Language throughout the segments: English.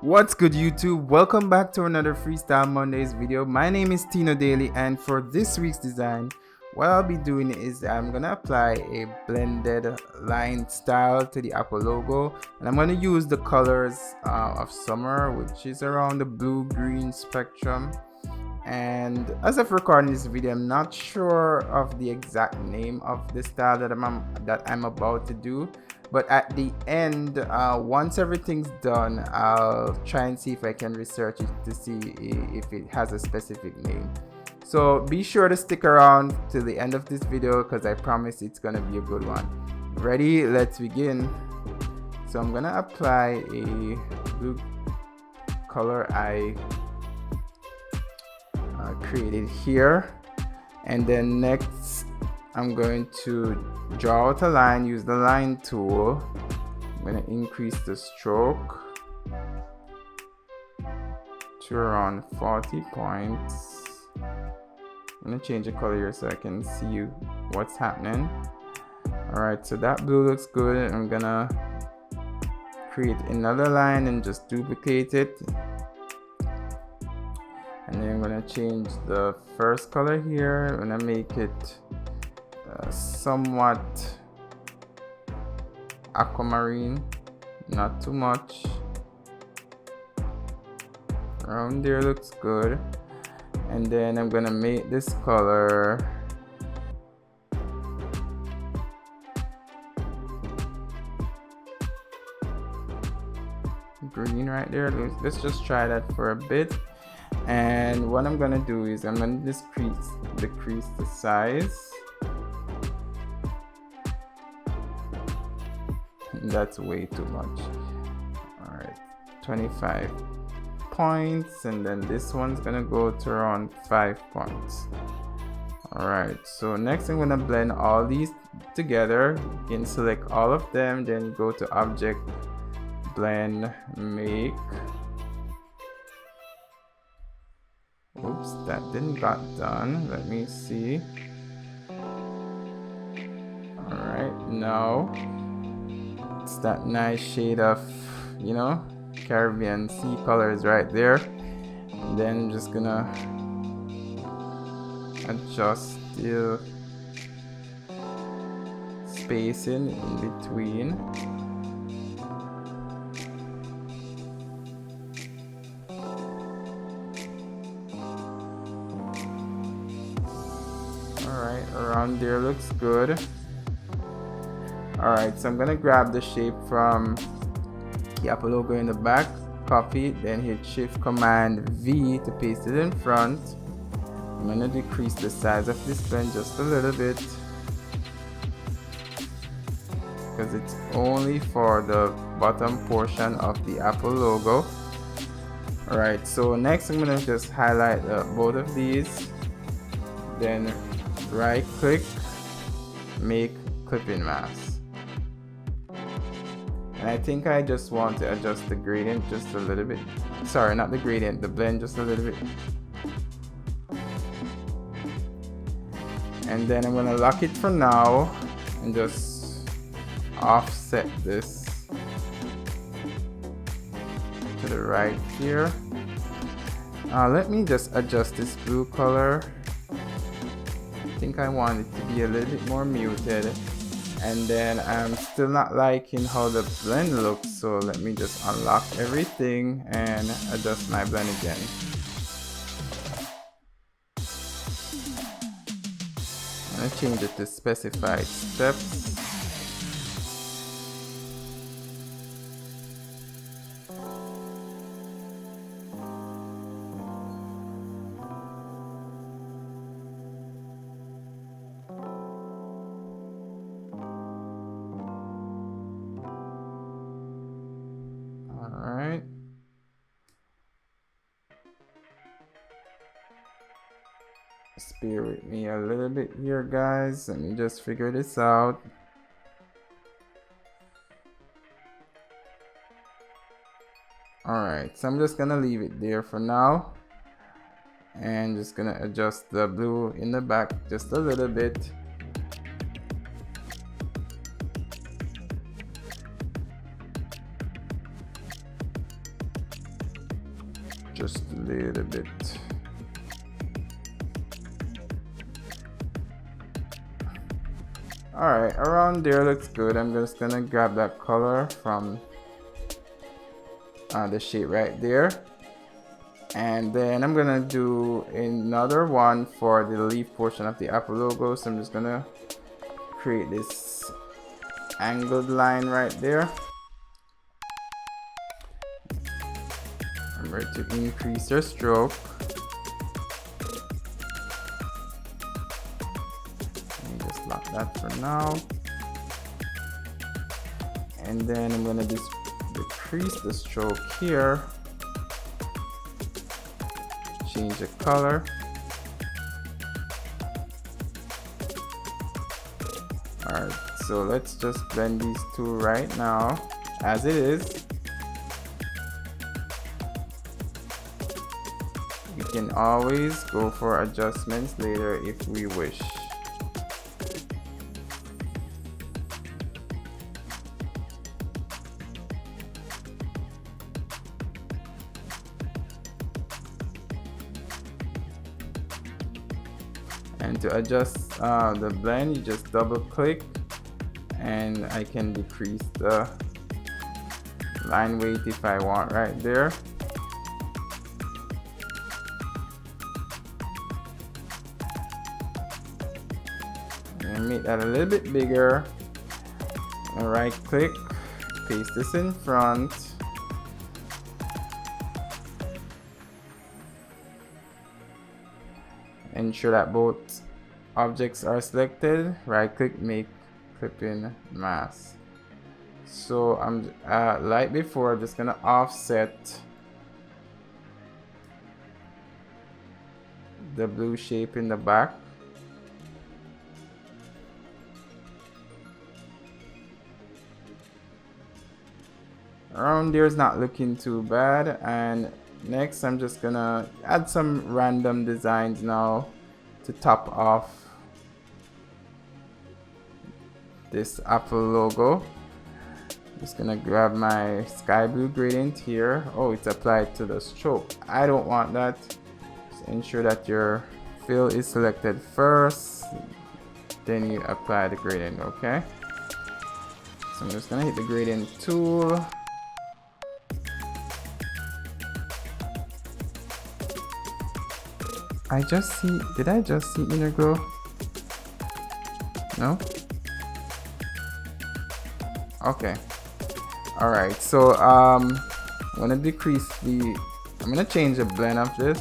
What's good, YouTube? Welcome back to another Freestyle Mondays video. My name is Tino Daly, and for this week's design, what I'll be doing is I'm gonna apply a blended line style to the Apple logo, and I'm gonna use the colors of summer, which is around the blue-green spectrum. And as of recording this video, I'm not sure of the exact name of the style that I'm about to do. But at the end, once everything's done, I'll try and see if I can research it to see if it has a specific name. So be sure to stick around till the end of this video because I promise it's gonna be a good one. Ready? Let's begin. So I'm gonna apply a blue color I created here, and then next I'm going to draw out a line, use the line tool. I'm going to increase the stroke to around 40 points. I'm going to change the color here so I can see what's happening. Alright, so that blue looks good. I'm going to create another line and just duplicate it. And then I'm going to change the first color here. I'm going to make it somewhat aquamarine, not too much. Around there looks good. And then I'm gonna make this color green right there. Let's just try that for a bit. And what I'm gonna do is I'm gonna decrease the size. That's way too much. All right, 25 points, and then this one's gonna go to around 5 points. All right, so next I'm gonna blend all these together. You can select all of them, then you go to object, blend, make. Oops, that didn't got done. Let me see. All right, now it's that nice shade of, Caribbean sea colors right there. And then I'm just gonna adjust the spacing in between. Alright, around there looks good. Alright, so I'm gonna grab the shape from the Apple logo in the back, copy it, then hit Shift Command V to paste it in front. I'm gonna decrease the size of this blend just a little bit because it's only for the bottom portion of the Apple logo. Alright, so next I'm gonna just highlight both of these, then right click, make clipping mask. And I think I just want to adjust the gradient just a little bit. Sorry, not the gradient, the blend just a little bit. And then I'm gonna lock it for now and just offset this to the right here. Let me just adjust this blue color. I think I want it to be a little bit more muted. And then I'm still not liking how the blend looks, so let me just unlock everything and adjust my blend again. I'm gonna change it to specified steps. Alright. Bear with me a little bit here, guys. Let me just figure this out. Alright, so I'm just gonna leave it there for now. And just gonna adjust the blue in the back just a little bit. just a little bit. Alright, around there looks good. I'm just gonna grab that color from the shape right there, and then I'm gonna do another one for the leaf portion of the Apple logo. So I'm just gonna create this angled line right there. Remember to increase your stroke. Let me just lock that for now, and then I'm gonna decrease the stroke here, change the color. Alright, so let's just blend these two right now as it is. We can always go for adjustments later if we wish. And to adjust the blend, you just double click, and I can decrease the line weight if I want right there. And make that a little bit bigger. And right click, paste this in front. Ensure that both objects are selected. Right click, make clipping mask. So I'm like before, just gonna offset the blue shape in the back. Around there is not looking too bad, and next I'm just gonna add some random designs now to top off this Apple logo. Just gonna grab my sky blue gradient here. Oh, it's applied to the stroke. I don't want that. Just ensure that your fill is selected first, then you apply the gradient. Okay, so I'm just gonna hit the gradient tool. Did I just see inner glow? No? Okay. Alright, so I'm gonna change the blend of this.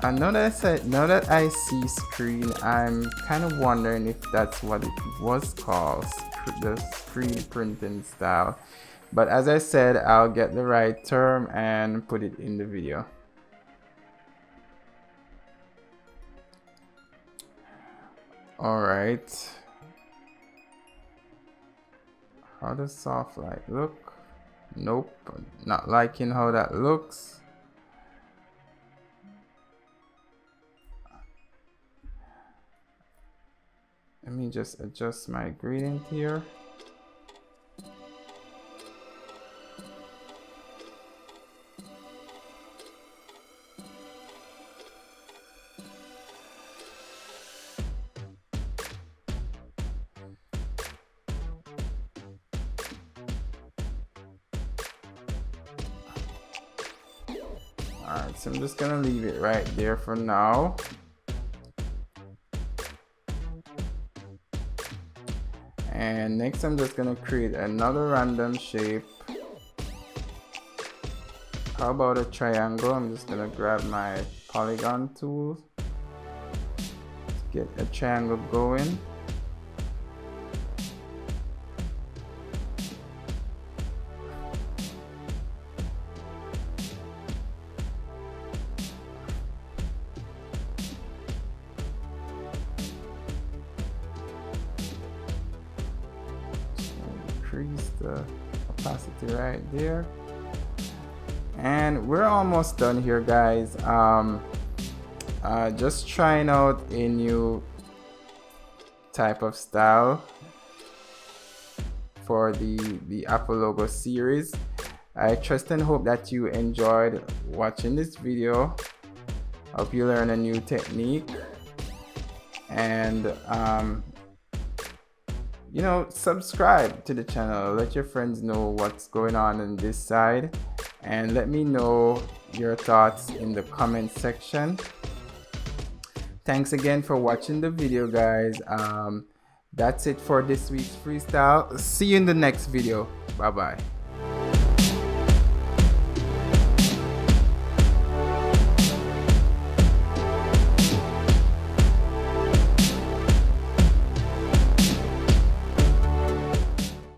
And now that I see screen, I'm kind of wondering if that's what it was called, the screen printing style. But as I said, I'll get the right term and put it in the video. Alright. How does soft light look? Nope, not liking how that looks. Let me just adjust my gradient here. Alright, so I'm just gonna leave it right there for now. And next I'm just gonna create another random shape. How about a triangle? I'm just gonna grab my polygon tool to get a triangle going. Increase the opacity right there, and we're almost done here, guys. just trying out a new type of style for the Apple logo series. I trust and hope that you enjoyed watching this video. Hope you learn a new technique, and you know, subscribe to the channel. Let your friends know what's going on this side, and let me know your thoughts in the comment section. Thanks again for watching the video, guys. That's it for this week's freestyle. See you in the next video. Bye bye.